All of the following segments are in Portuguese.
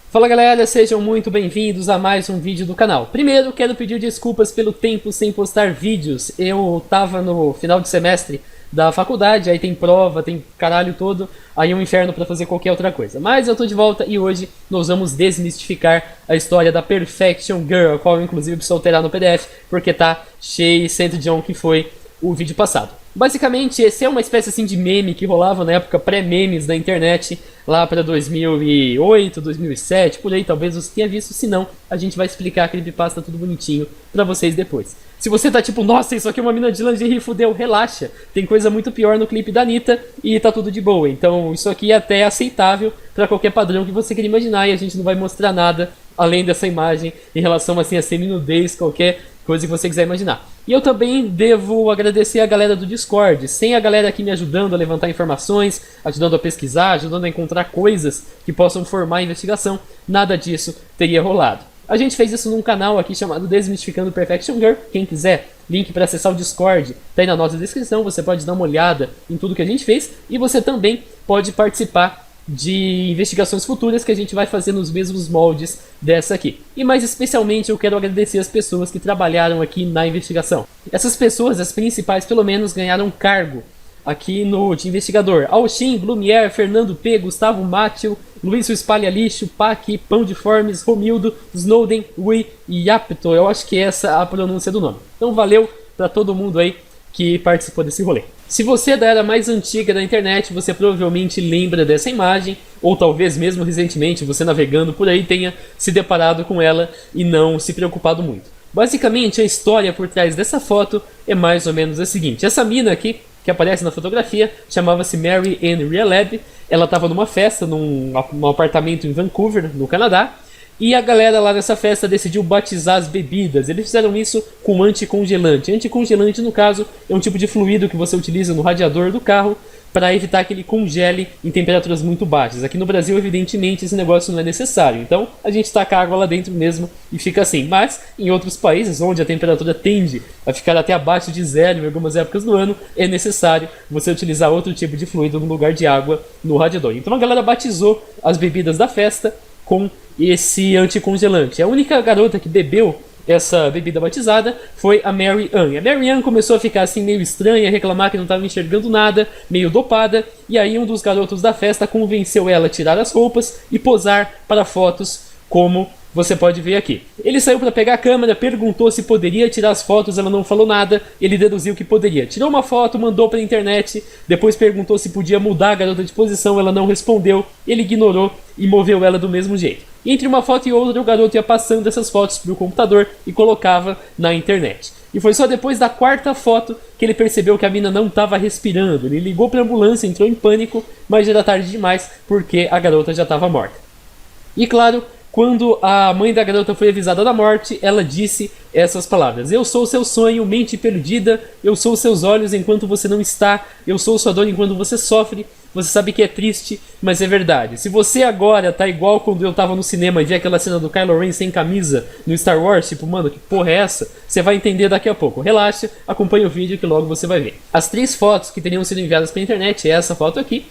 Fala galera, sejam muito bem-vindos a mais um vídeo do canal. Primeiro, quero pedir desculpas pelo tempo sem postar vídeos. Eu tava no final de semestre da faculdade, aí tem prova, tem caralho todo, aí é um inferno pra fazer qualquer outra coisa. Mas eu tô de volta e hoje nós vamos desmistificar a história da Perfection Girl, a qual eu inclusive preciso alterar no PDF, porque tá cheio centro de que foi o vídeo passado. Basicamente, esse é uma espécie assim de meme que rolava na época pré-memes da internet, lá para 2008, 2007, por aí, talvez você tenha visto, se não, a gente vai explicar a creepypasta tudo bonitinho pra vocês depois. Se você tá tipo, nossa, isso aqui é uma mina de lingerie, fudeu, relaxa, tem coisa muito pior no clipe da Anitta e tá tudo de boa, então isso aqui é até aceitável pra qualquer padrão que você queira imaginar e a gente não vai mostrar nada além dessa imagem em relação assim a semi-nudez, qualquer coisa que você quiser imaginar. E eu também devo agradecer a galera do Discord. Sem a galera aqui me ajudando a levantar informações, ajudando a pesquisar, ajudando a encontrar coisas que possam formar a investigação, nada disso teria rolado. A gente fez isso num canal aqui chamado Desmistificando Perfection Girl. Quem quiser, link para acessar o Discord tá aí na nossa descrição. Você pode dar uma olhada em tudo que a gente fez. E você também pode participar de investigações futuras que a gente vai fazer nos mesmos moldes dessa aqui. E mais especialmente eu quero agradecer as pessoas que trabalharam aqui na investigação. Essas pessoas, as principais pelo menos, ganharam cargo aqui no de investigador. Alxin, Blumier, Fernando P, Gustavo Mátio, Luiz Espalha Lixo, Pac, Pão de Formes, Romildo, Snowden, Rui e Yapto. Eu acho que essa é a pronúncia do nome. Então valeu para todo mundo aí que participou desse rolê. Se você é da era mais antiga da internet, você provavelmente lembra dessa imagem, ou talvez mesmo recentemente você navegando por aí tenha se deparado com ela e não se preocupado muito. Basicamente, a história por trás dessa foto é mais ou menos a seguinte. Essa mina aqui, que aparece na fotografia, chamava-se Mary Ann Rieleb. Ela estava numa festa, num apartamento em Vancouver, no Canadá. E a galera lá nessa festa decidiu batizar as bebidas. Eles fizeram isso com anticongelante. Anticongelante, no caso, é um tipo de fluido que você utiliza no radiador do carro para evitar que ele congele em temperaturas muito baixas. Aqui no Brasil, evidentemente, esse negócio não é necessário. Então, a gente taca água lá dentro mesmo e fica assim. Mas, em outros países, onde a temperatura tende a ficar até abaixo de zero em algumas épocas do ano, é necessário você utilizar outro tipo de fluido no lugar de água no radiador. Então, a galera batizou as bebidas da festa com esse anticongelante. A única garota que bebeu essa bebida batizada foi a Mary Ann. A Mary Ann começou a ficar assim meio estranha, reclamar que não estava enxergando nada, meio dopada, e aí um dos garotos da festa convenceu ela a tirar as roupas e posar para fotos, como você pode ver aqui. Ele saiu para pegar a câmera, perguntou se poderia tirar as fotos, ela não falou nada, ele deduziu que poderia. Tirou uma foto, mandou para a internet, depois perguntou se podia mudar a garota de posição, ela não respondeu, ele ignorou e moveu ela do mesmo jeito. E entre uma foto e outra, o garoto ia passando essas fotos para o computador e colocava na internet. E foi só depois da quarta foto que ele percebeu que a mina não estava respirando. Ele ligou para a ambulância, entrou em pânico, mas já era tarde demais porque a garota já estava morta. E claro, quando a mãe da garota foi avisada da morte, ela disse essas palavras: eu sou seu sonho, mente perdida, eu sou seus olhos enquanto você não está, eu sou sua dor enquanto você sofre, você sabe que é triste, mas é verdade. Se você agora tá igual quando eu tava no cinema e vi aquela cena do Kylo Ren sem camisa no Star Wars, tipo, mano, que porra é essa? Você vai entender daqui a pouco. Relaxa, acompanhe o vídeo que logo você vai ver. As 3 fotos que teriam sido enviadas pra internet é essa foto aqui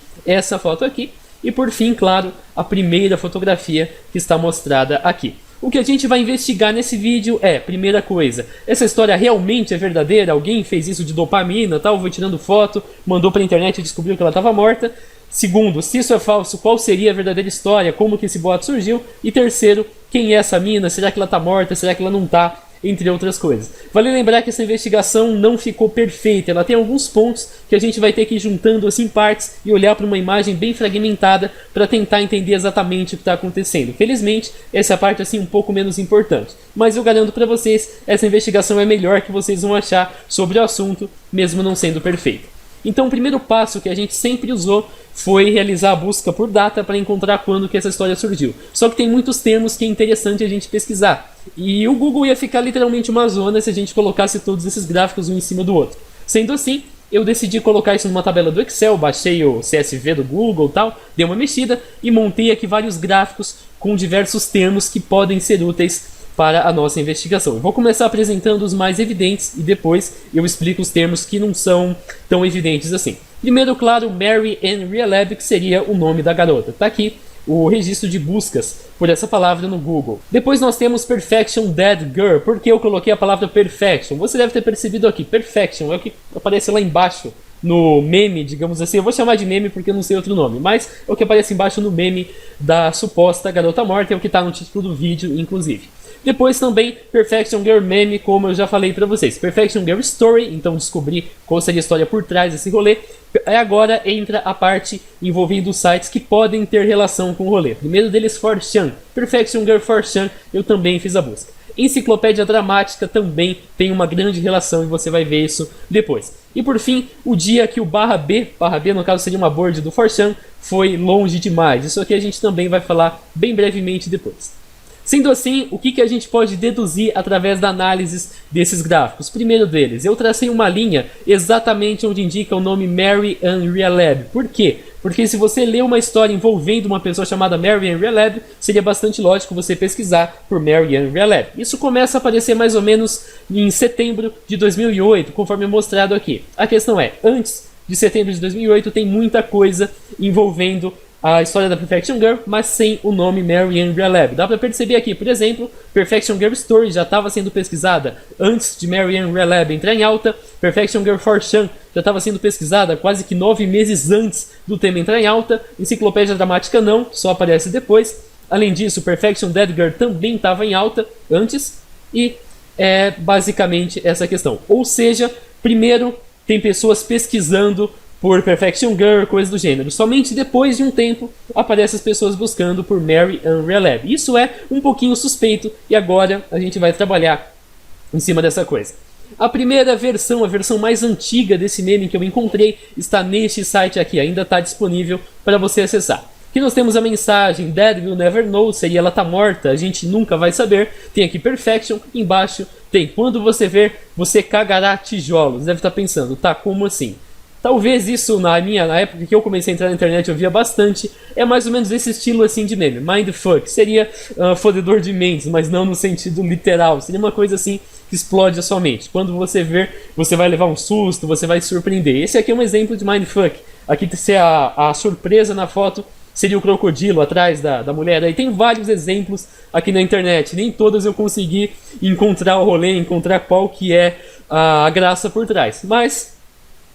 e por fim, claro, a primeira fotografia que está mostrada aqui. O que a gente vai investigar nesse vídeo é, primeira coisa, essa história realmente é verdadeira? Alguém fez isso de dopamina, tal, foi tirando foto, mandou pra internet e descobriu que ela estava morta? Segundo, se isso é falso, qual seria a verdadeira história? Como que esse boato surgiu? E terceiro, quem é essa mina? Será que ela tá morta? Será que ela não tá? Entre outras coisas. Vale lembrar que essa investigação não ficou perfeita, ela tem alguns pontos que a gente vai ter que ir juntando assim partes e olhar para uma imagem bem fragmentada para tentar entender exatamente o que está acontecendo. Felizmente, essa é a parte assim um pouco menos importante, mas eu garanto para vocês, essa investigação é melhor que vocês vão achar sobre o assunto, mesmo não sendo perfeita. Então o primeiro passo que a gente sempre usou foi realizar a busca por data para encontrar quando que essa história surgiu. Só que tem muitos termos que é interessante a gente pesquisar. E o Google ia ficar literalmente uma zona se a gente colocasse todos esses gráficos um em cima do outro. Sendo assim, eu decidi colocar isso numa tabela do Excel, baixei o CSV do Google e tal, dei uma mexida e montei aqui vários gráficos com diversos termos que podem ser úteis para a nossa investigação. Eu vou começar apresentando os mais evidentes e depois eu explico os termos que não são tão evidentes assim. Primeiro, claro, Mary Ann Rieleb, que seria o nome da garota. Tá aqui o registro de buscas por essa palavra no Google. Depois nós temos Perfection Dead Girl. Por que eu coloquei a palavra Perfection? Você deve ter percebido aqui, Perfection é o que aparece lá embaixo no meme, digamos assim. Eu vou chamar de meme porque eu não sei outro nome, mas é o que aparece embaixo no meme da suposta garota morta, é o que está no título do vídeo, inclusive. Depois também Perfection Girl Meme, como eu já falei pra vocês. Perfection Girl Story, então descobrir qual seria a história por trás desse rolê. Agora entra a parte envolvendo sites que podem ter relação com o rolê. Primeiro deles, 4chan. Perfection Girl 4chan, eu também fiz a busca. Enciclopédia Dramática também tem uma grande relação e você vai ver isso depois. E por fim, o dia que o barra B no caso seria uma board do 4chan, foi longe demais. Isso aqui a gente também vai falar bem brevemente depois. Sendo assim, o que a gente pode deduzir através da análise desses gráficos? Primeiro deles, eu tracei uma linha exatamente onde indica o nome Mary Ann Realeb. Por quê? Porque se você lê uma história envolvendo uma pessoa chamada Mary Ann Realeb, seria bastante lógico você pesquisar por Mary Ann Realeb. Isso começa a aparecer mais ou menos em setembro de 2008, conforme mostrado aqui. A questão é, antes de setembro de 2008 tem muita coisa envolvendo a história da Perfection Girl, mas sem o nome Mary Ann Realeb. Dá pra perceber aqui, por exemplo, Perfection Girl Story já estava sendo pesquisada antes de Mary Ann Realeb entrar em alta. Perfection Girl 4chan já estava sendo pesquisada quase que 9 meses antes do tema entrar em alta. Enciclopédia Dramática não, só aparece depois. Além disso, Perfection Dead Girl também estava em alta antes. E é basicamente essa questão. Ou seja, primeiro tem pessoas pesquisando por Perfection Girl, coisa do gênero. Somente depois de um tempo aparecem as pessoas buscando por Mary Ann Realeb. Isso é um pouquinho suspeito e agora a gente vai trabalhar em cima dessa coisa. A primeira versão, a versão mais antiga desse meme que eu encontrei, está neste site aqui, ainda está disponível para você acessar. Aqui nós temos a mensagem Dead Will Never Know, seria ela tá morta, a gente nunca vai saber. Tem aqui Perfection, embaixo tem quando você ver, você cagará tijolos. Deve estar pensando, tá, como assim? Talvez isso na época que eu comecei a entrar na internet eu via bastante. É mais ou menos esse estilo assim de meme. Mindfuck seria fodedor de mentes, mas não no sentido literal. Seria uma coisa assim que explode a sua mente. Quando você ver, você vai levar um susto, você vai se surpreender. Esse aqui é um exemplo de Mindfuck. Aqui se a surpresa na foto seria o crocodilo atrás da mulher. Aí tem vários exemplos aqui na internet. Nem todas eu consegui encontrar o rolê, encontrar qual que é a graça por trás. Mas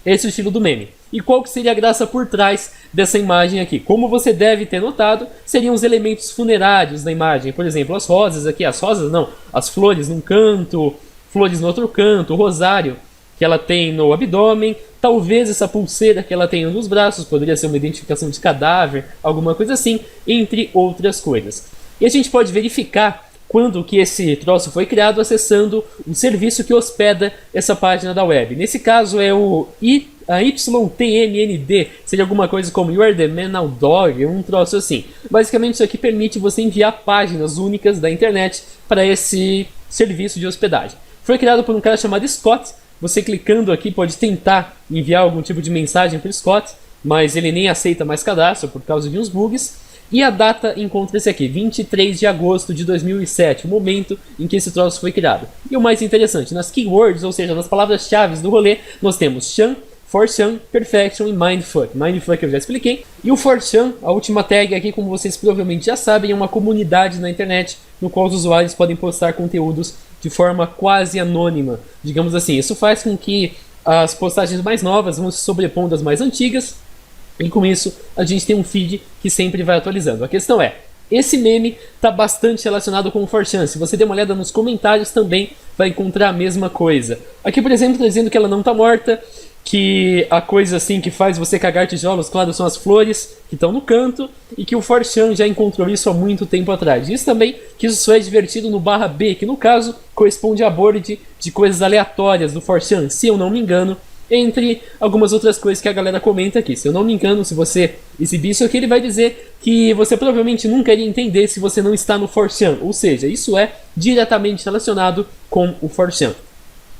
esse é o estilo do meme. E qual que seria a graça por trás dessa imagem aqui? Como você deve ter notado, seriam os elementos funerários da imagem. Por exemplo, as rosas aqui, as flores num canto, flores no outro canto, o rosário que ela tem no abdômen, talvez essa pulseira que ela tem nos braços, poderia ser uma identificação de cadáver, alguma coisa assim, entre outras coisas. E a gente pode verificar quando que esse troço foi criado acessando o serviço que hospeda essa página da web. Nesse caso é a YTMND, seria alguma coisa como You are the man now dog, um troço assim. Basicamente isso aqui permite você enviar páginas únicas da internet para esse serviço de hospedagem. Foi criado por um cara chamado Scott. Você clicando aqui pode tentar enviar algum tipo de mensagem para o Scott, mas ele nem aceita mais cadastro por causa de uns bugs. E a data encontra-se aqui, 23 de agosto de 2007, o momento em que esse troço foi criado. E o mais interessante, nas keywords, ou seja, nas palavras-chave do rolê, nós temos Chan, 4chan, Perfection e Mindfuck. Mindfuck eu já expliquei. E o 4chan, a última tag aqui, como vocês provavelmente já sabem, é uma comunidade na internet no qual os usuários podem postar conteúdos de forma quase anônima, digamos assim. Isso faz com que as postagens mais novas vão se sobrepondo às mais antigas, e com isso a gente tem um feed que sempre vai atualizando. A questão é, esse meme está bastante relacionado com o 4chan. Se você der uma olhada nos comentários também vai encontrar a mesma coisa. Aqui, por exemplo, está dizendo que ela não está morta, que a coisa assim que faz você cagar tijolos, claro, são as flores que estão no canto, e que o 4chan já encontrou isso há muito tempo atrás. Diz também que isso só é divertido no barra B, que no caso corresponde a board de coisas aleatórias do 4chan, se eu não me engano, entre algumas outras coisas que a galera comenta aqui. Se eu não me engano, se você exibir isso aqui, ele vai dizer que você provavelmente nunca iria entender se você não está no 4chan. Ou seja, isso é diretamente relacionado com o 4chan.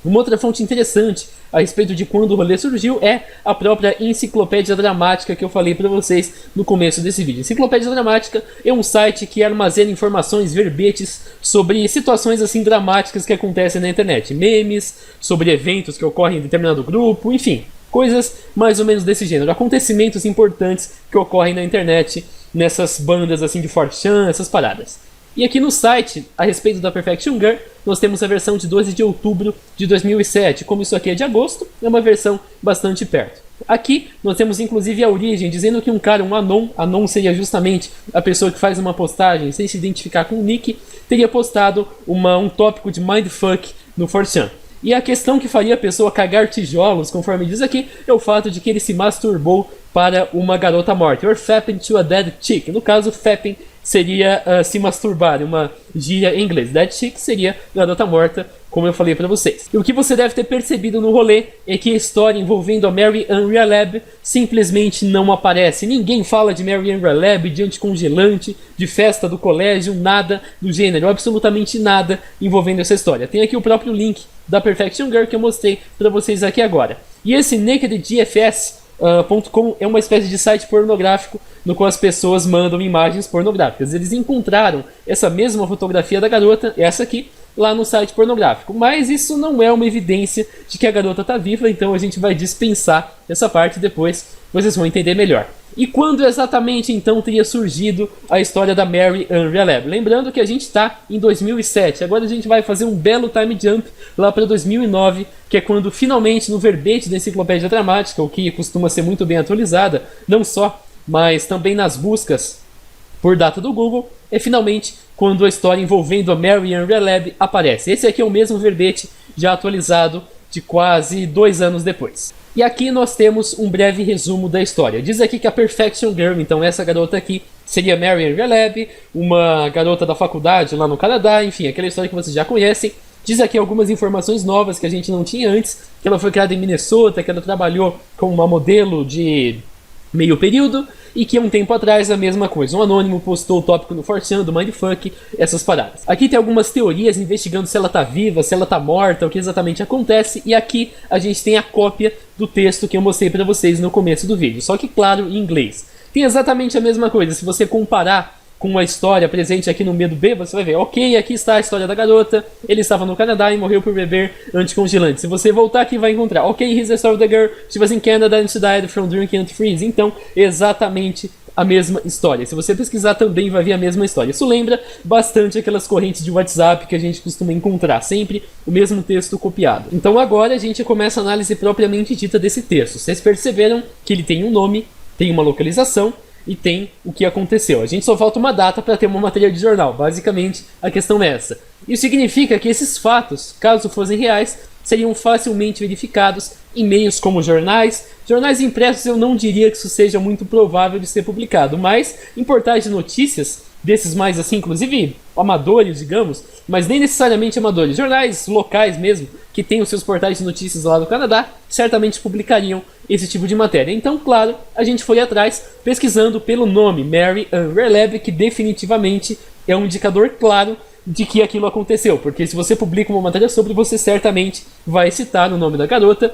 Uma outra fonte interessante a respeito de quando o rolê surgiu é a própria Enciclopédia Dramática que eu falei para vocês no começo desse vídeo. Enciclopédia Dramática é um site que armazena informações, verbetes sobre situações assim dramáticas que acontecem na internet. Memes, sobre eventos que ocorrem em determinado grupo, enfim, coisas mais ou menos desse gênero. Acontecimentos importantes que ocorrem na internet nessas bandas assim de 4chan, essas paradas. E aqui no site, a respeito da Perfection Girl, nós temos a versão de 12 de outubro de 2007. Como isso aqui é de agosto, é uma versão bastante perto. Aqui nós temos inclusive a origem, dizendo que um cara, um Anon seria justamente a pessoa que faz uma postagem sem se identificar com o nick, teria postado um tópico de mindfuck no 4chan. E a questão que faria a pessoa cagar tijolos, conforme diz aqui, é o fato de que ele se masturbou para uma garota morta. Or fapping to a dead chick. No caso, fapping seria se masturbar, uma gíria em inglês. Dead chick seria garota morta, como eu falei pra vocês. E o que você deve ter percebido no rolê é que a história envolvendo a Mary Ann Releb simplesmente não aparece. Ninguém fala de Mary Ann Releb, de anticongelante, de festa do colégio, nada do gênero, absolutamente nada envolvendo essa história. Tem aqui o próprio link da Perfection Girl que eu mostrei pra vocês aqui agora. E esse NakedGFS.com é uma espécie de site pornográfico no qual as pessoas mandam imagens pornográficas. Eles encontraram essa mesma fotografia da garota, essa aqui, lá no site pornográfico. Mas isso não é uma evidência de que a garota está viva, então a gente vai dispensar essa parte, depois vocês vão entender melhor. E quando exatamente então teria surgido a história da Mary Ann Releb? Lembrando que a gente está em 2007, agora a gente vai fazer um belo time jump lá para 2009, que é quando finalmente no verbete da Enciclopédia Dramática, o que costuma ser muito bem atualizada, não só, mas também nas buscas por data do Google, é finalmente quando a história envolvendo a Mary Ann Releb aparece. Esse aqui é o mesmo verbete já atualizado de quase 2 anos depois. E aqui nós temos um breve resumo da história. Diz aqui que a Perfection Girl, então essa garota aqui, seria Mary Ann Releb, uma garota da faculdade lá no Canadá, enfim, aquela história que vocês já conhecem. Diz aqui algumas informações novas que a gente não tinha antes, que ela foi criada em Minnesota, que ela trabalhou como uma modelo de meio período, e que há um tempo atrás a mesma coisa. Um anônimo postou o tópico no 4chan do Mindfuck, essas paradas. Aqui tem algumas teorias investigando se ela tá viva, se ela tá morta, o que exatamente acontece, e aqui a gente tem a cópia do texto que eu mostrei pra vocês no começo do vídeo, só que claro, em inglês. Tem exatamente a mesma coisa, se você comparar com a história presente aqui no Medo B, você vai ver, ok, aqui está a história da garota, ele estava no Canadá e morreu por beber anticongelante. Se você voltar aqui vai encontrar, ok, here's the story of the girl, she was in Canada and she died from drinking antifreeze. Então, exatamente a mesma história. Se você pesquisar também vai ver a mesma história. Isso lembra bastante aquelas correntes de WhatsApp que a gente costuma encontrar, sempre o mesmo texto copiado. Então agora a gente começa a análise propriamente dita desse texto. Vocês perceberam que ele tem um nome, tem uma localização, e tem o que aconteceu. A gente só falta uma data para ter uma matéria de jornal. Basicamente, a questão é essa. Isso significa que esses fatos, caso fossem reais, seriam facilmente verificados em meios como jornais. Jornais impressos eu não diria que isso seja muito provável de ser publicado, mas em portais de notícias, desses mais assim, inclusive amadores, digamos, mas nem necessariamente amadores, jornais locais mesmo, que têm os seus portais de notícias lá do Canadá, certamente publicariam esse tipo de matéria. Então, claro, a gente foi atrás, pesquisando pelo nome Mary Ann Releb, que definitivamente é um indicador claro de que aquilo aconteceu, porque se você publica uma matéria sobre, você certamente vai citar o nome da garota,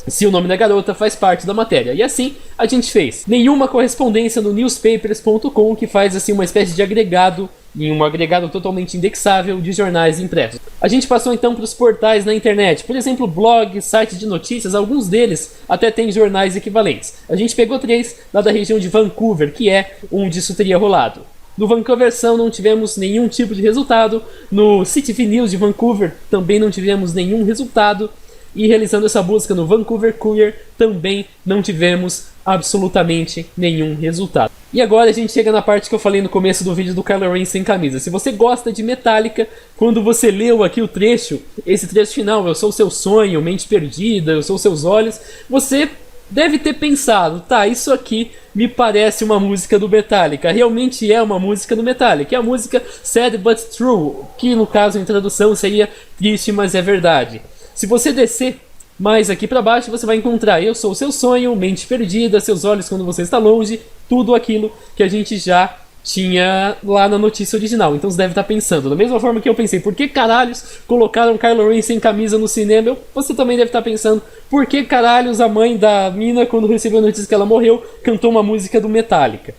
se o nome da garota faz parte da matéria. E assim a gente fez. Nenhuma correspondência no newspapers.com, que faz assim uma espécie de agregado, em um agregado totalmente indexável de jornais impressos. A gente passou então para os portais na internet, por exemplo, blogs, sites de notícias, alguns deles até têm jornais equivalentes. A gente pegou 3 lá da região de Vancouver, que é onde isso teria rolado. No Vancouver Sun não tivemos nenhum tipo de resultado, no CTV News de Vancouver também não tivemos nenhum resultado, e realizando essa busca no Vancouver Courier também não tivemos absolutamente nenhum resultado. E agora a gente chega na parte que eu falei no começo do vídeo do Kylo Ren sem camisa. Se você gosta de Metallica, quando você leu aqui o trecho, esse trecho final, eu sou seu sonho, mente perdida, eu sou seus olhos, você deve ter pensado, tá, isso aqui me parece uma música do Metallica, realmente é uma música do Metallica, é a música Sad But True, que no caso em tradução seria triste, mas é verdade. Se você descer mais aqui para baixo, você vai encontrar Eu Sou Seu Sonho, Mente Perdida, Seus Olhos Quando Você Está Longe, tudo aquilo que a gente já tinha lá na notícia original. Então você deve estar pensando, da mesma forma que eu pensei, por que caralhos colocaram Kylo Ren sem camisa no cinema? Você também deve estar pensando, por que caralhos a mãe da mina, quando recebeu a notícia que ela morreu, cantou uma música do Metallica?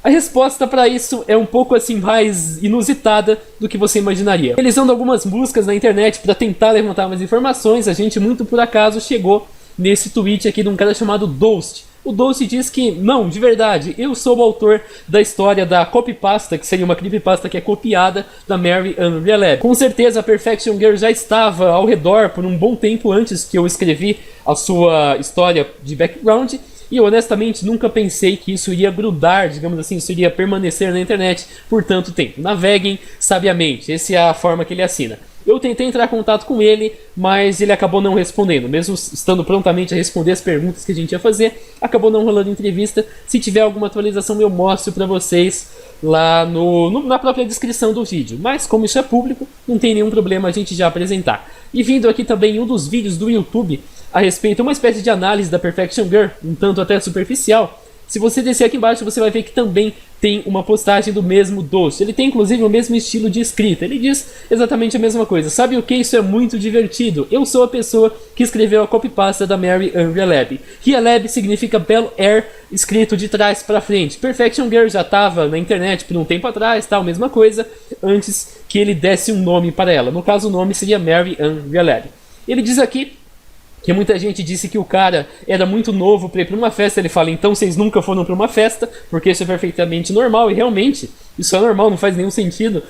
A resposta para isso é um pouco assim mais inusitada do que você imaginaria. Realizando algumas buscas na internet para tentar levantar mais informações, a gente muito por acaso chegou nesse tweet aqui de um cara chamado Dost. O Dulce diz que, não, de verdade, eu sou o autor da história da copypasta, que seria uma creepypasta que é copiada da Mary Unreal. Com certeza a Perfection Girl já estava ao redor por um bom tempo antes que eu escrevi a sua história de background, e eu honestamente nunca pensei que isso iria grudar, digamos assim, isso iria permanecer na internet por tanto tempo. Naveguem sabiamente, essa é a forma que ele assina. Eu tentei entrar em contato com ele, mas ele acabou não respondendo. Mesmo estando prontamente a responder as perguntas que a gente ia fazer, acabou não rolando entrevista. Se tiver alguma atualização eu mostro pra vocês lá na própria descrição do vídeo. Mas como isso é público, não tem nenhum problema a gente já apresentar. E vindo aqui também um dos vídeos do YouTube a respeito de uma espécie de análise da Perfection Girl, um tanto até superficial. Se você descer aqui embaixo, você vai ver que também tem uma postagem do mesmo Dulce. Ele tem inclusive o mesmo estilo de escrita. Ele diz exatamente a mesma coisa. Sabe o que? Isso é muito divertido. Eu sou a pessoa que escreveu a copypasta da Mary Unreal. Realab significa Bel Air, escrito de trás para frente. Perfection Girl já estava na internet por um tempo atrás, tal, mesma coisa, antes que ele desse um nome para ela. No caso, o nome seria Mary Unreal. Ele diz aqui que muita gente disse que o cara era muito novo para ir para uma festa. Ele fala, então vocês nunca foram para uma festa, porque isso é perfeitamente normal, e realmente isso é normal, não faz nenhum sentido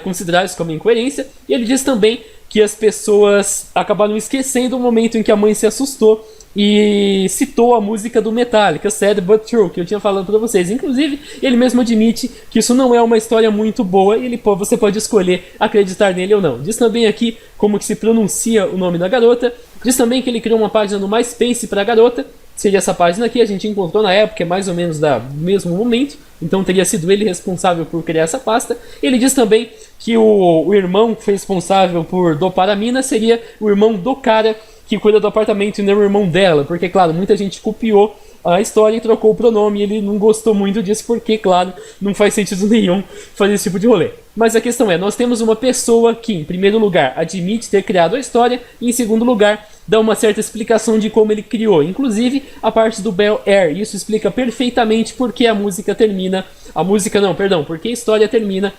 considerar isso como incoerência. E ele diz também que as pessoas acabaram esquecendo o momento em que a mãe se assustou e citou a música do Metallica, Sad But True, que eu tinha falado para vocês. Inclusive, ele mesmo admite que isso não é uma história muito boa e você pode escolher acreditar nele ou não. Diz também aqui como que se pronuncia o nome da garota. Diz também que ele criou uma página no MySpace para a garota. Seria essa página aqui, a gente encontrou na época, é mais ou menos do mesmo momento. Então teria sido ele responsável por criar essa pasta. Ele diz também que o irmão que foi responsável por dopar a mina seria o irmão do cara que cuida do apartamento e não é o irmão dela, porque, claro, muita gente copiou a história e trocou o pronome, e ele não gostou muito disso, porque, claro, não faz sentido nenhum fazer esse tipo de rolê. Mas a questão é, nós temos uma pessoa que, em primeiro lugar, admite ter criado a história, e em segundo lugar, dá uma certa explicação de como ele criou, inclusive a parte do Bel Air. Isso explica perfeitamente porque a música termina, porque a história termina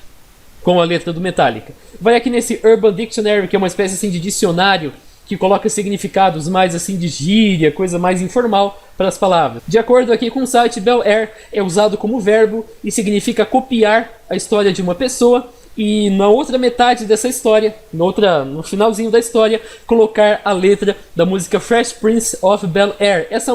com a letra do Metallica. Vai aqui nesse Urban Dictionary, que é uma espécie assim de dicionário, que coloca significados mais assim de gíria, coisa mais informal para as palavras. De acordo aqui com o site, Bel Air é usado como verbo e significa copiar a história de uma pessoa, e na outra metade dessa história, no finalzinho da história, colocar a letra da música Fresh Prince of Bel Air. Essa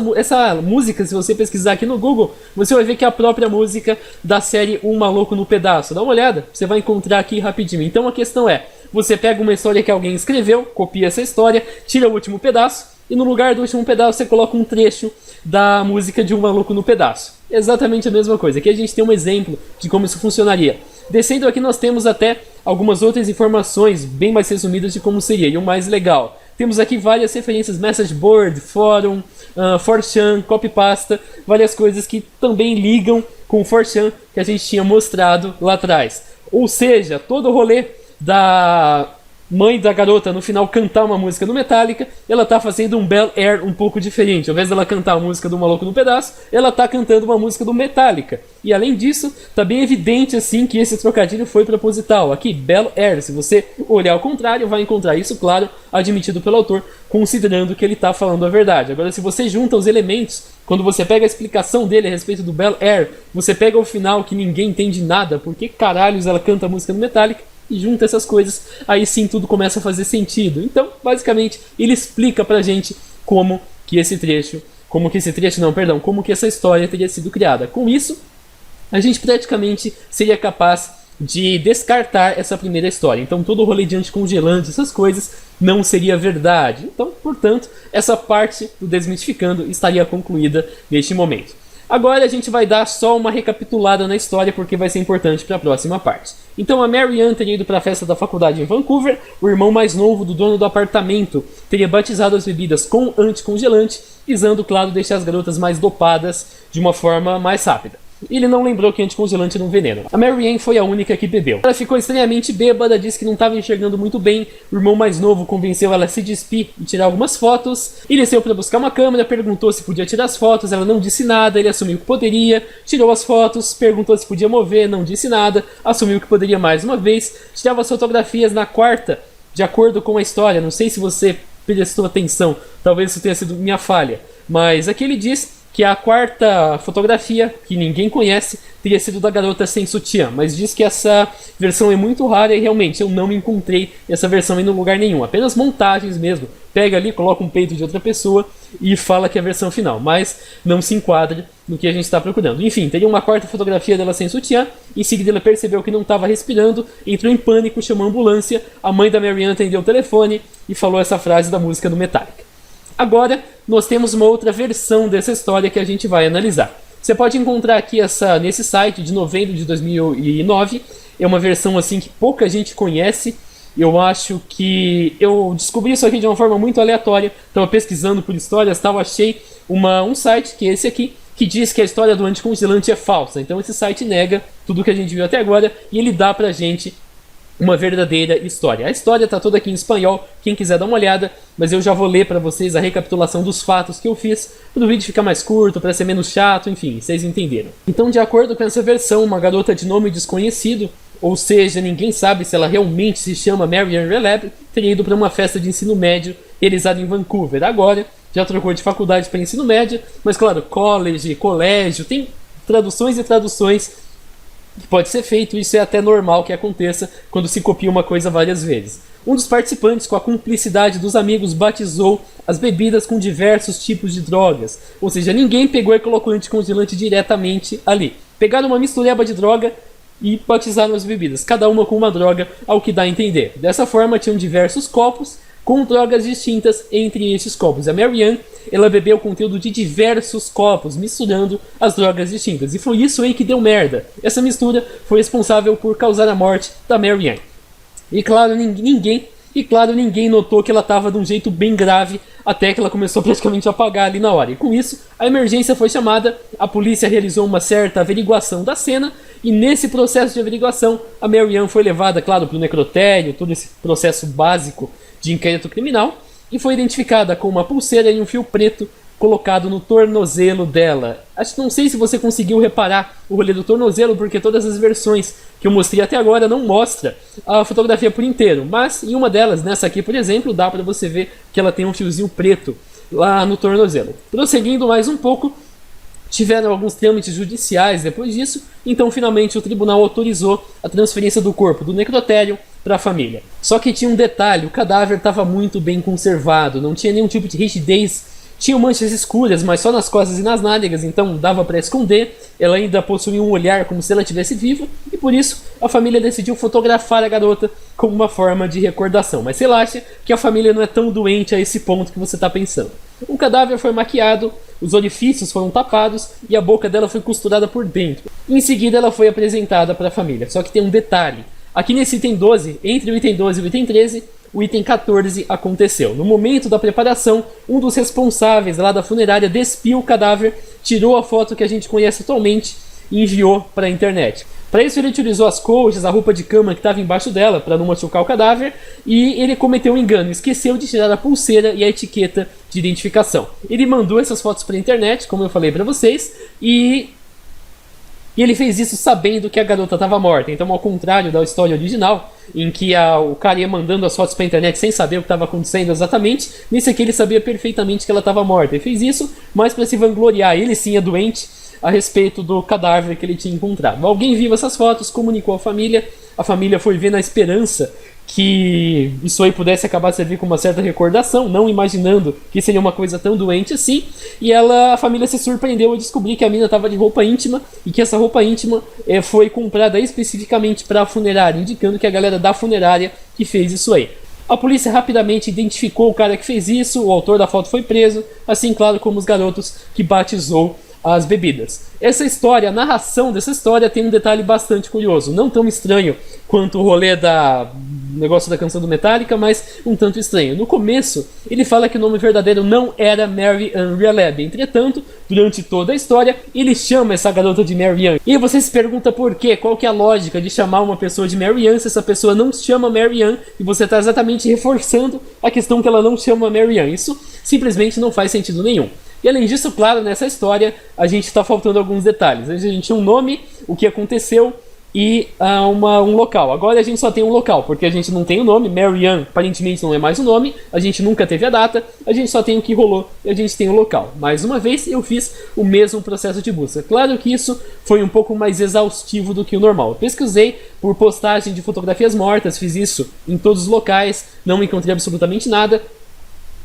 música, se você pesquisar aqui no Google, você vai ver que é a própria música da série Um Maluco no Pedaço. Dá uma olhada, você vai encontrar aqui rapidinho. Então a questão é, você pega uma história que alguém escreveu, copia essa história, tira o último pedaço, e no lugar do último pedaço você coloca um trecho da música de Um Maluco no Pedaço. Exatamente a mesma coisa. Aqui a gente tem um exemplo de como isso funcionaria. Descendo aqui nós temos até algumas outras informações bem mais resumidas de como seria, e o mais legal. Temos aqui várias referências, message board, fórum, 4chan, copypasta, várias coisas que também ligam com o 4chan que a gente tinha mostrado lá atrás. Ou seja, todo o rolê da mãe da garota no final cantar uma música do Metallica, ela tá fazendo um Bel Air um pouco diferente. Ao invés dela cantar a música do Maluco no Pedaço, ela tá cantando uma música do Metallica. E além disso, tá bem evidente assim que esse trocadilho foi proposital. Aqui, Bel Air, se você olhar ao contrário, vai encontrar isso, claro, admitido pelo autor, considerando que ele tá falando a verdade. Agora, se você junta os elementos, quando você pega a explicação dele a respeito do Bel Air, você pega o final que ninguém entende nada, por que caralhos ela canta a música do Metallica, e junta essas coisas, aí sim tudo começa a fazer sentido. Então, basicamente, ele explica pra gente como que essa história teria sido criada. Com isso, a gente praticamente seria capaz de descartar essa primeira história. Então, todo o rolê de anticongelante, essas coisas, não seria verdade. Então, portanto, essa parte do Desmitificando estaria concluída neste momento. Agora a gente vai dar só uma recapitulada na história, porque vai ser importante para a próxima parte. Então a Mary Ann teria ido para a festa da faculdade em Vancouver, o irmão mais novo do dono do apartamento teria batizado as bebidas com anticongelante, visando, claro, deixar as garotas mais dopadas de uma forma mais rápida. Ele não lembrou que anticongelante era um veneno. A Mary Ann foi a única que bebeu. Ela ficou estranhamente bêbada, disse que não estava enxergando muito bem. O irmão mais novo convenceu ela a se despir e tirar algumas fotos. Ele desceu para buscar uma câmera, perguntou se podia tirar as fotos, ela não disse nada, ele assumiu que poderia, tirou as fotos, perguntou se podia mover, não disse nada, assumiu que poderia mais uma vez, tirava as fotografias na quarta, de acordo com a história. Não sei se você prestou atenção, talvez isso tenha sido minha falha, mas aqui ele diz que a quarta fotografia, que ninguém conhece, teria sido da garota sem sutiã, mas diz que essa versão é muito rara e realmente eu não encontrei essa versão em lugar nenhum, apenas montagens mesmo. Pega ali, coloca um peito de outra pessoa e fala que é a versão final, mas não se enquadra no que a gente está procurando. Enfim, teria uma quarta fotografia dela sem sutiã, em seguida ela percebeu que não estava respirando, entrou em pânico, chamou a ambulância, a mãe da Marianne atendeu o telefone e falou essa frase da música do Metallica. Agora, nós temos uma outra versão dessa história que a gente vai analisar. Você pode encontrar aqui nesse site de novembro de 2009, é uma versão assim que pouca gente conhece. Eu acho que eu descobri isso aqui de uma forma muito aleatória. Estava pesquisando por histórias, achei um site, que é esse aqui, que diz que a história do anticongelante é falsa. Então esse site nega tudo que a gente viu até agora e ele dá pra gente uma verdadeira história. A história está toda aqui em espanhol, quem quiser dar uma olhada, mas eu já vou ler para vocês a recapitulação dos fatos que eu fiz, para o vídeo ficar mais curto, para ser menos chato, enfim, vocês entenderam. Então, de acordo com essa versão, uma garota de nome desconhecido, ou seja, ninguém sabe se ela realmente se chama Marianne Releb, teria ido para uma festa de ensino médio realizada em Vancouver. Agora, já trocou de faculdade para ensino médio, mas claro, college, colégio, tem traduções e traduções que pode ser feito, isso é até normal que aconteça quando se copia uma coisa várias vezes. Um dos participantes, com a cumplicidade dos amigos, batizou as bebidas com diversos tipos de drogas, ou seja, ninguém pegou e colocou anticongelante diretamente ali. Pegaram uma mistureba de droga e batizaram as bebidas, cada uma com uma droga, ao que dá a entender. Dessa forma, tinham diversos copos com drogas distintas entre estes copos. A Marianne, ela bebeu o conteúdo de diversos copos, misturando as drogas distintas. E foi isso aí que deu merda. Essa mistura foi responsável por causar a morte da Marianne. E claro, ninguém notou que ela estava de um jeito bem grave, até que ela começou praticamente a apagar ali na hora. E com isso, a emergência foi chamada, a polícia realizou uma certa averiguação da cena, e nesse processo de averiguação, a Marianne foi levada, claro, para o necrotério, todo esse processo básico de inquérito criminal, e foi identificada com uma pulseira e um fio preto colocado no tornozelo dela. Não sei se você conseguiu reparar o rolê do tornozelo, porque todas as versões que eu mostrei até agora não mostra a fotografia por inteiro, mas em uma delas, nessa aqui por exemplo, dá para você ver que ela tem um fiozinho preto lá no tornozelo. Prosseguindo mais um pouco, tiveram alguns trâmites judiciais depois disso, então finalmente o tribunal autorizou a transferência do corpo do necrotério para a família. Só que tinha um detalhe, o cadáver estava muito bem conservado, não tinha nenhum tipo de rigidez, tinha manchas escuras, mas só nas costas e nas nádegas, então dava para esconder. Ela ainda possuía um olhar como se ela estivesse viva, e por isso a família decidiu fotografar a garota como uma forma de recordação. Mas relaxa que a família não é tão doente a esse ponto que você está pensando. O cadáver foi maquiado, os orifícios foram tapados e a boca dela foi costurada por dentro. Em seguida ela foi apresentada para a família, só que tem um detalhe. Aqui nesse item 12, entre o item 12 e o item 13, o item 14 aconteceu. No momento da preparação, um dos responsáveis lá da funerária despiu o cadáver, tirou a foto que a gente conhece atualmente e enviou para a internet. Para isso ele utilizou as colchas, a roupa de cama que estava embaixo dela para não machucar o cadáver, e ele cometeu um engano, esqueceu de tirar a pulseira e a etiqueta de identificação. Ele mandou essas fotos para a internet, como eu falei para vocês, e ele fez isso sabendo que a garota estava morta. Então, ao contrário da história original, em que o cara ia mandando as fotos para a internet sem saber o que estava acontecendo exatamente, nesse aqui ele sabia perfeitamente que ela estava morta. Ele fez isso mais para se vangloriar, ele sim é doente, a respeito do cadáver que ele tinha encontrado. Alguém viu essas fotos, comunicou à família, a família foi ver na esperança que isso aí pudesse acabar servir com uma certa recordação, não imaginando que seria uma coisa tão doente assim, e a família se surpreendeu ao descobrir que a mina estava de roupa íntima, e que essa roupa íntima foi comprada especificamente para a funerária, indicando que a galera da funerária que fez isso aí. A polícia rapidamente identificou o cara que fez isso, o autor da foto foi preso, assim claro como os garotos que batizou as bebidas. Essa história, a narração dessa história tem um detalhe bastante curioso, não tão estranho quanto o rolê negócio da canção do Metallica, mas um tanto estranho. No começo, ele fala que o nome verdadeiro não era Marianne Releb. Entretanto, durante toda a história, ele chama essa garota de Marianne. E você se pergunta por quê? Qual que é a lógica de chamar uma pessoa de Marianne se essa pessoa não se chama Marianne e você está exatamente reforçando a questão que ela não chama Marianne? Isso simplesmente não faz sentido nenhum. E além disso, claro, nessa história, a gente está faltando alguns detalhes. A gente tinha um nome, o que aconteceu, e um local. Agora a gente só tem um local, porque a gente não tem o nome, Mary Ann aparentemente não é mais o nome, a gente nunca teve a data, a gente só tem o que rolou e a gente tem o local. Mais uma vez eu fiz o mesmo processo de busca. Claro que isso foi um pouco mais exaustivo do que o normal. Eu pesquisei por postagem de fotografias mortas, fiz isso em todos os locais, não encontrei absolutamente nada.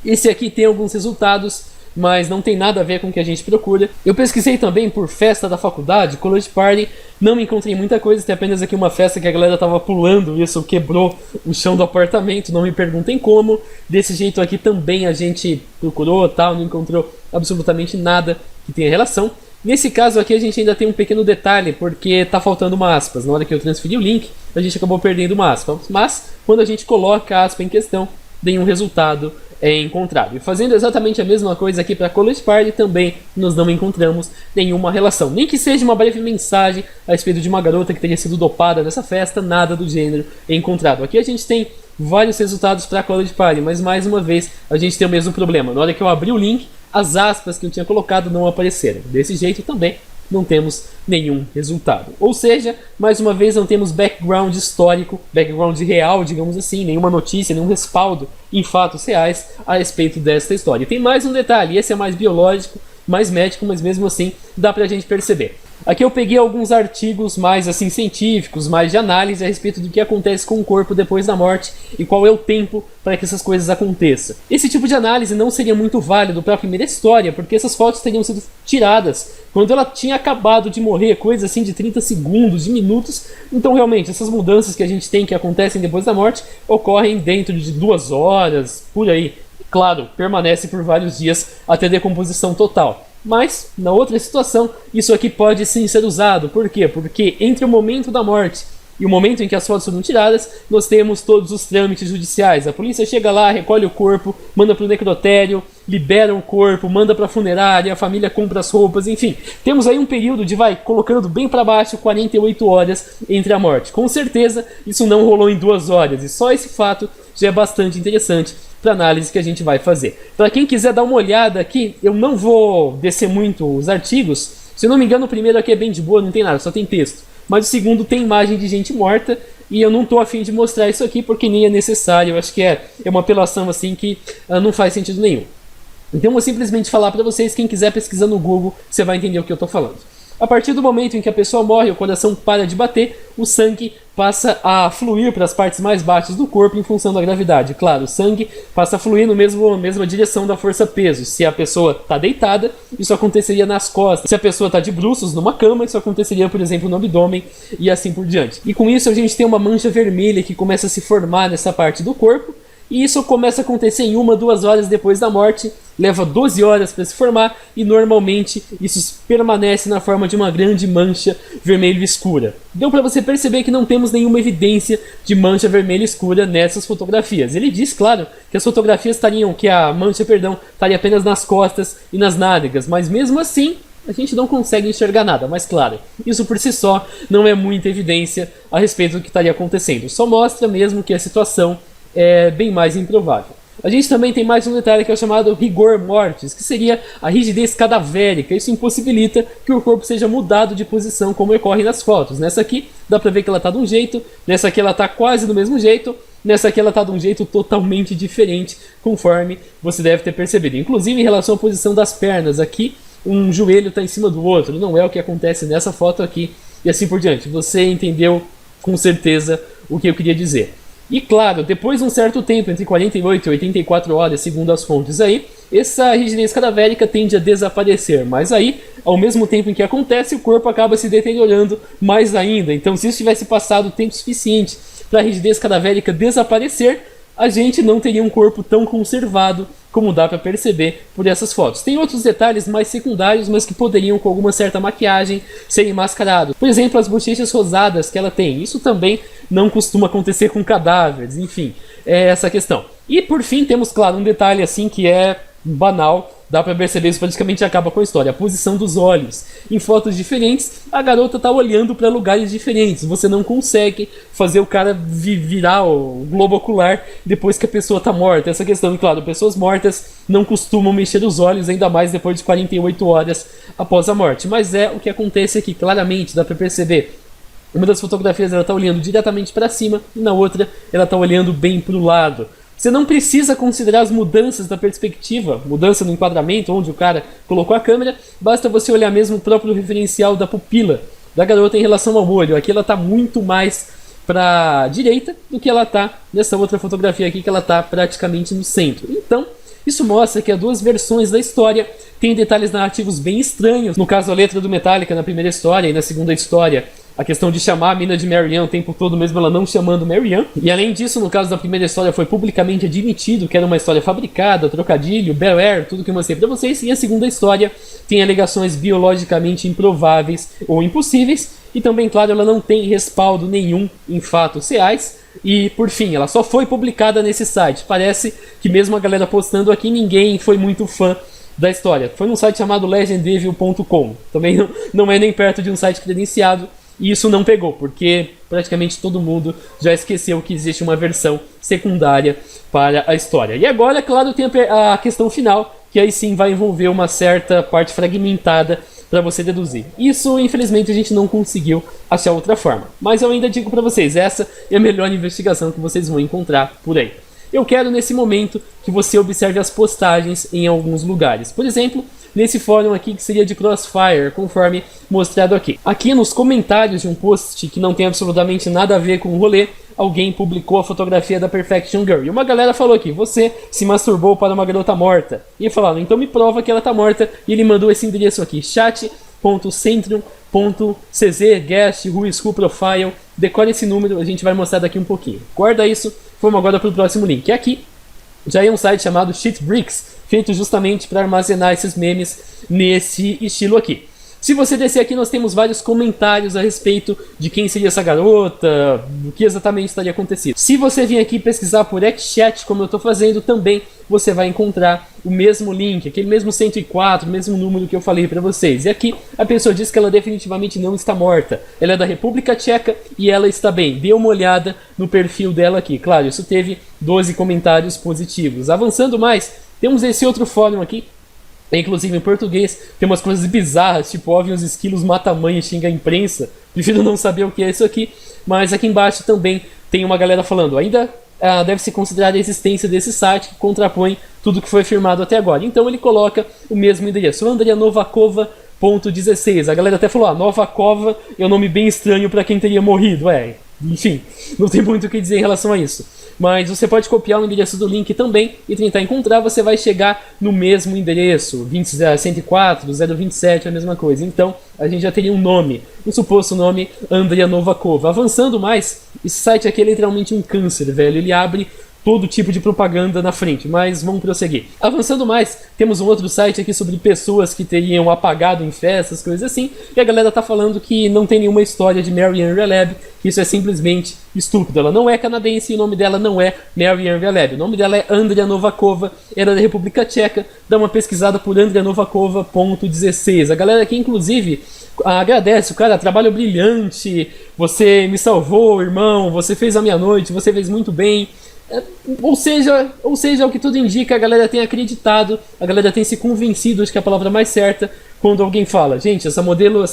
Esse aqui tem alguns resultados, mas não tem nada a ver com o que a gente procura. Eu pesquisei também por festa da faculdade, college party, não encontrei muita coisa, tem apenas aqui uma festa que a galera tava pulando, isso quebrou o chão do apartamento, não me perguntem como. Desse jeito aqui também a gente procurou, tal, não encontrou absolutamente nada que tenha relação. Nesse caso aqui a gente ainda tem um pequeno detalhe, porque tá faltando uma aspas. Na hora que eu transferi o link, a gente acabou perdendo uma aspa, mas quando a gente coloca a aspa em questão, nenhum resultado é encontrado. E fazendo exatamente a mesma coisa aqui para College Party, também nós não encontramos nenhuma relação. Nem que seja uma breve mensagem a respeito de uma garota que teria sido dopada nessa festa, nada do gênero é encontrado. Aqui a gente tem vários resultados para College Party, mas mais uma vez a gente tem o mesmo problema. Na hora que eu abri o link, as aspas que eu tinha colocado não apareceram. Desse jeito também não temos nenhum resultado. Ou seja, mais uma vez não temos background histórico, background real, digamos assim, nenhuma notícia, nenhum respaldo em fatos reais a respeito desta história. Tem mais um detalhe, esse é mais biológico, mais médico, mas mesmo assim dá pra gente perceber. Aqui eu peguei alguns artigos mais assim científicos, mais de análise a respeito do que acontece com o corpo depois da morte e qual é o tempo para que essas coisas aconteçam. Esse tipo de análise não seria muito válido para a primeira história, porque essas fotos teriam sido tiradas quando ela tinha acabado de morrer, coisa assim de 30 segundos, de minutos. Então realmente essas mudanças que a gente tem que acontecem depois da morte ocorrem dentro de 2 horas, por aí. Claro, permanece por vários dias até a decomposição total. Mas, na outra situação, isso aqui pode sim ser usado. Por quê? Porque entre o momento da morte e o momento em que as fotos foram tiradas, nós temos todos os trâmites judiciais. A polícia chega lá, recolhe o corpo, manda para o necrotério, libera o corpo, manda para a funerária, a família compra as roupas, enfim. Temos aí um período de, colocando bem para baixo, 48 horas entre a morte. Com certeza, isso não rolou em 2 horas, e só esse fato já é bastante interessante para análise que a gente vai fazer. Para quem quiser dar uma olhada aqui, eu não vou descer muito os artigos. Se eu não me engano, o primeiro aqui é bem de boa, não tem nada, só tem texto. Mas o segundo tem imagem de gente morta e eu não estou afim de mostrar isso aqui porque nem é necessário. Eu acho que é uma apelação assim que não faz sentido nenhum. Então eu vou simplesmente falar para vocês, quem quiser pesquisar no Google, você vai entender o que eu estou falando. A partir do momento em que a pessoa morre, o coração para de bater, o sangue passa a fluir para as partes mais baixas do corpo em função da gravidade. Claro, o sangue passa a fluir na mesma direção da força-peso. Se a pessoa está deitada, isso aconteceria nas costas. Se a pessoa está de bruços numa cama, isso aconteceria, por exemplo, no abdômen e assim por diante. E com isso a gente tem uma mancha vermelha que começa a se formar nessa parte do corpo. E isso começa a acontecer em 1 a 2 horas depois da morte, leva 12 horas para se formar e normalmente isso permanece na forma de uma grande mancha vermelho escura. Deu para você perceber que não temos nenhuma evidência de mancha vermelho escura nessas fotografias. Ele diz, claro, que as fotografias que a mancha, estaria apenas nas costas e nas nádegas, mas mesmo assim a gente não consegue enxergar nada. Mas claro, isso por si só não é muita evidência a respeito do que estaria acontecendo, só mostra mesmo que a situação é bem mais improvável. A gente também tem mais um detalhe que é o chamado rigor mortis, que seria a rigidez cadavérica. Isso impossibilita que o corpo seja mudado de posição como ocorre nas fotos. Nessa aqui dá pra ver que ela tá de um jeito, nessa aqui ela tá quase do mesmo jeito, nessa aqui ela tá de um jeito totalmente diferente, conforme você deve ter percebido. Inclusive em relação à posição das pernas, aqui um joelho tá em cima do outro, não é o que acontece nessa foto aqui, e assim por diante. Você entendeu com certeza o que eu queria dizer. E claro, depois de um certo tempo, entre 48 e 84 horas, segundo as fontes aí, essa rigidez cadavérica tende a desaparecer. Mas aí, ao mesmo tempo em que acontece, o corpo acaba se deteriorando mais ainda. Então, se isso tivesse passado tempo suficiente para a rigidez cadavérica desaparecer, a gente não teria um corpo tão conservado como dá para perceber por essas fotos. Tem outros detalhes mais secundários, mas que poderiam, com alguma certa maquiagem, serem mascarados. Por exemplo, as bochechas rosadas que ela tem. Isso também não costuma acontecer com cadáveres, enfim, é essa questão. E por fim, temos, claro, um detalhe assim que é banal, dá pra perceber, isso praticamente acaba com a história, a posição dos olhos. Em fotos diferentes, a garota tá olhando para lugares diferentes, você não consegue fazer o cara virar o globo ocular depois que a pessoa tá morta. Essa questão, claro, pessoas mortas não costumam mexer os olhos, ainda mais depois de 48 horas após a morte, mas é o que acontece aqui, claramente, dá pra perceber Uma das fotografias ela está olhando diretamente para cima e na outra ela está olhando bem para o lado. Você não precisa considerar as mudanças da perspectiva, mudança no enquadramento, onde o cara colocou a câmera, basta você olhar mesmo o próprio referencial da pupila da garota em relação ao olho. Aqui ela está muito mais para a direita do que ela está nessa outra fotografia aqui, que ela está praticamente no centro. Então, isso mostra que as duas versões da história têm detalhes narrativos bem estranhos. No caso, a letra do Metallica na primeira história e na segunda história, a questão de chamar a mina de Mary Ann o tempo todo, mesmo ela não chamando Mary Ann. E além disso, no caso da primeira história, foi publicamente admitido que era uma história fabricada, trocadilho, Bel Air, tudo que eu mostrei pra vocês. E a segunda história tem alegações biologicamente improváveis ou impossíveis. E também, claro, ela não tem respaldo nenhum em fatos reais. E, por fim, ela só foi publicada nesse site. Parece que mesmo a galera postando aqui, ninguém foi muito fã da história. Foi num site chamado legendevil.com. Também não é nem perto de um site credenciado. E isso não pegou, porque praticamente todo mundo já esqueceu que existe uma versão secundária para a história. E agora, claro, tem a questão final, que aí sim vai envolver uma certa parte fragmentada para você deduzir. Isso, infelizmente, a gente não conseguiu achar outra forma. Mas eu ainda digo para vocês, essa é a melhor investigação que vocês vão encontrar por aí. Eu quero, nesse momento, que você observe as postagens em alguns lugares. Por exemplo, nesse fórum aqui que seria de Crossfire, conforme mostrado aqui. Aqui nos comentários de um post que não tem absolutamente nada a ver com o rolê, alguém publicou a fotografia da Perfection Girl. E uma galera falou aqui, você se masturbou para uma garota morta. E falaram, então me prova que ela tá morta. E ele mandou esse endereço aqui, chat.centrum.cz guest who profile. Decore esse número, a gente vai mostrar daqui um pouquinho. Guarda isso, vamos agora para o próximo link. Aqui já é um site chamado Shitbricks, feito justamente para armazenar esses memes nesse estilo aqui. Se você descer aqui, nós temos vários comentários a respeito de quem seria essa garota, do que exatamente estaria acontecendo. Se você vir aqui pesquisar por XChat, como eu estou fazendo, também você vai encontrar o mesmo link, aquele mesmo 104, o mesmo número que eu falei para vocês. E aqui a pessoa diz que ela definitivamente não está morta. Ela é da República Tcheca e ela está bem. Dê uma olhada no perfil dela aqui. Claro, isso teve 12 comentários positivos. Avançando mais, temos esse outro fórum aqui. Inclusive em português tem umas coisas bizarras, tipo óbvio os esquilos mata a mãe e xinga a imprensa. Prefiro não saber o que é isso aqui. Mas aqui embaixo também tem uma galera falando, ainda deve-se considerar a existência desse site que contrapõe tudo que foi afirmado até agora. Então ele coloca o mesmo endereço, andrianovakova.16. A galera até falou, Novakova é um nome bem estranho para quem teria morrido. Enfim, não tem muito o que dizer em relação a isso. Mas você pode copiar o endereço do link também e tentar encontrar, você vai chegar no mesmo endereço, 104, 027, a mesma coisa. Então, a gente já teria um nome, um suposto nome, Andria Novakova. Avançando mais, esse site aqui é literalmente um câncer, velho. Ele abre todo tipo de propaganda na frente, mas vamos prosseguir. Avançando mais, temos um outro site aqui sobre pessoas que teriam apagado em festas, coisas assim, e a galera tá falando que não tem nenhuma história de Mary Ann Releb, que isso é simplesmente estúpido. Ela não é canadense e o nome dela não é Mary Ann Releb. O nome dela é Andria Novakova, era da República Tcheca. Dá uma pesquisada por andrianovakova.16. A galera aqui, inclusive, agradece, o cara, trabalho brilhante, você me salvou, irmão, você fez a minha noite, você fez muito bem. Ou seja, o que tudo indica, a galera tem acreditado, a galera tem se convencido, acho que é a palavra mais certa, quando alguém fala, gente, essa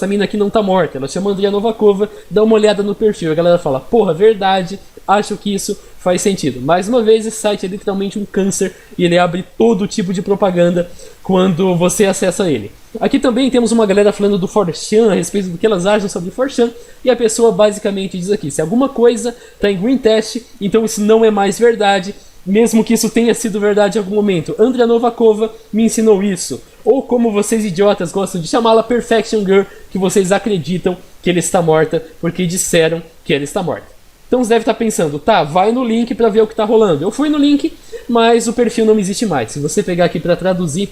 mina aqui não tá morta, ela chama Andria Novakova, dá uma olhada no perfil, a galera fala, porra, verdade, acho que isso faz sentido. Mais uma vez, esse site é literalmente um câncer e ele abre todo tipo de propaganda quando você acessa ele. Aqui também temos uma galera falando do 4chan, a respeito do que elas acham sobre 4chan, e a pessoa basicamente diz aqui, se alguma coisa está em green test, então isso não é mais verdade, mesmo que isso tenha sido verdade em algum momento. Andria Novakova me ensinou isso. Ou como vocês idiotas gostam de chamá-la, Perfection Girl, que vocês acreditam que ela está morta, porque disseram que ela está morta. Então você deve estar pensando, tá, vai no link para ver o que está rolando. Eu fui no link, mas o perfil não existe mais. Se você pegar aqui para traduzir,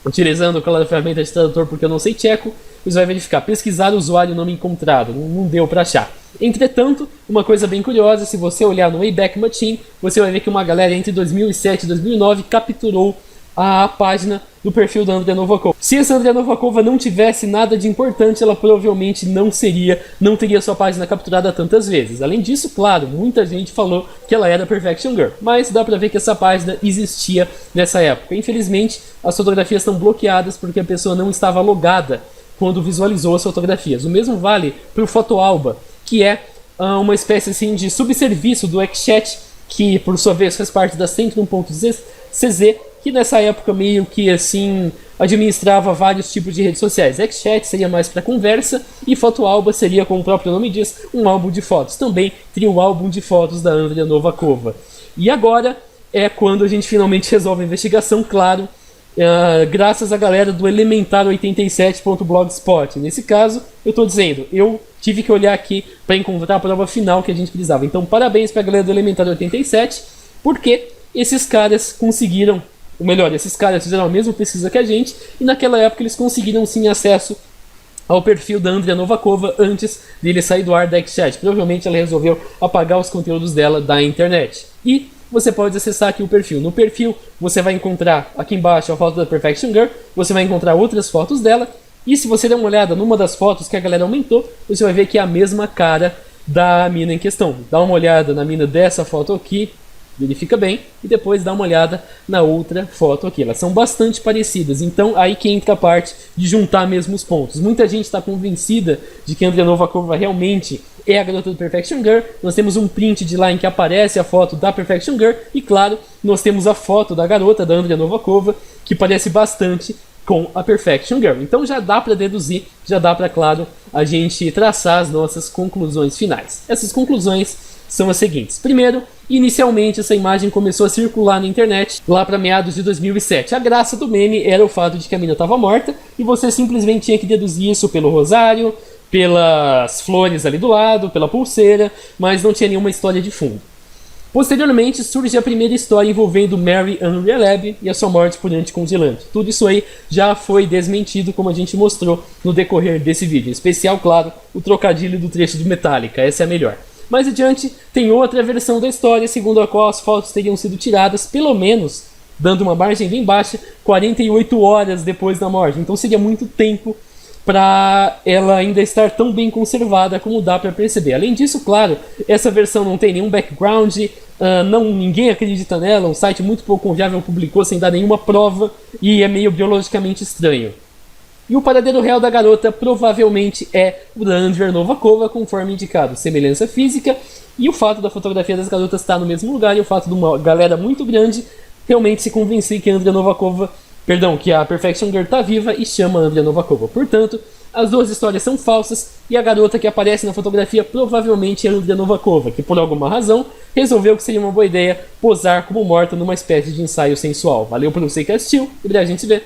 utilizando aquela ferramenta de tradutor porque eu não sei tcheco, você vai verificar, pesquisar usuário nome encontrado, não deu para achar. Entretanto, uma coisa bem curiosa, se você olhar no Wayback Machine, você vai ver que uma galera entre 2007 e 2009 capturou a página do perfil da Andria Novakova. Se essa Andria Novakova não tivesse nada de importante, ela provavelmente não teria sua página capturada tantas vezes. Além disso, claro, muita gente falou que ela era Perfection Girl, mas dá pra ver que essa página existia nessa época. Infelizmente, as fotografias estão bloqueadas porque a pessoa não estava logada quando visualizou as fotografias. O mesmo vale para o Fotoalba, que é uma espécie assim de subserviço do XChat, que por sua vez faz parte da 101.cz, que nessa época meio que assim administrava vários tipos de redes sociais. XChat seria mais para conversa e Fotoalba seria, como o próprio nome diz, um álbum de fotos. Também teria o álbum de fotos da Andrea Novakova. E agora é quando a gente finalmente resolve a investigação, claro, graças à galera do elementar87.blogspot. Nesse caso, eu estou dizendo, eu tive que olhar aqui para encontrar a prova final que a gente precisava. Então, parabéns para a galera do Elementar87, porque esses caras conseguiram, ou melhor, esses caras fizeram a mesma pesquisa que a gente, e naquela época eles conseguiram sim acesso ao perfil da Andrea Novakova antes dele sair do ar da XChat. Provavelmente ela resolveu apagar os conteúdos dela da internet. E você pode acessar aqui o perfil. No perfil você vai encontrar aqui embaixo a foto da Perfection Girl, você vai encontrar outras fotos dela, e se você der uma olhada numa das fotos que a galera aumentou, você vai ver que é a mesma cara da mina em questão. Dá uma olhada na mina dessa foto aqui, verifica bem, e depois dá uma olhada na outra foto aqui. Elas são bastante parecidas, então aí que entra a parte de juntar mesmo os pontos. Muita gente está convencida de que a Andrea Novakova realmente é a garota do Perfection Girl. Nós temos um print de lá em que aparece a foto da Perfection Girl, e claro, nós temos a foto da garota, da Andrea Novakova, que parece bastante com a Perfection Girl. Então já dá para deduzir, já dá para, claro, a gente traçar as nossas conclusões finais. Essas conclusões são as seguintes. Primeiro, inicialmente essa imagem começou a circular na internet lá para meados de 2007. A graça do meme era o fato de que a mina estava morta e você simplesmente tinha que deduzir isso pelo rosário, pelas flores ali do lado, pela pulseira, mas não tinha nenhuma história de fundo. Posteriormente surge a primeira história envolvendo Mary Ann Releb e a sua morte por anticongelante. Tudo isso aí já foi desmentido, como a gente mostrou no decorrer desse vídeo. Em especial, claro, o trocadilho do trecho de Metallica, essa é a melhor. Mais adiante, tem outra versão da história, segundo a qual as fotos teriam sido tiradas, pelo menos, dando uma margem bem baixa, 48 horas depois da morte. Então seria muito tempo para ela ainda estar tão bem conservada como dá para perceber. Além disso, claro, essa versão não tem nenhum background, ninguém acredita nela, um site muito pouco confiável publicou sem dar nenhuma prova e é meio biologicamente estranho. E o paradeiro real da garota provavelmente é o da Andrea Novakova, conforme indicado, semelhança física, e o fato da fotografia das garotas estar no mesmo lugar e o fato de uma galera muito grande realmente se convencer que a Andrea Novakova, que a Perfection Girl está viva e chama a Andrea Novakova. Portanto, as duas histórias são falsas e a garota que aparece na fotografia provavelmente é a Andrea Novakova, que por alguma razão resolveu que seria uma boa ideia posar como morta numa espécie de ensaio sensual. Valeu por você que assistiu e a gente se vê.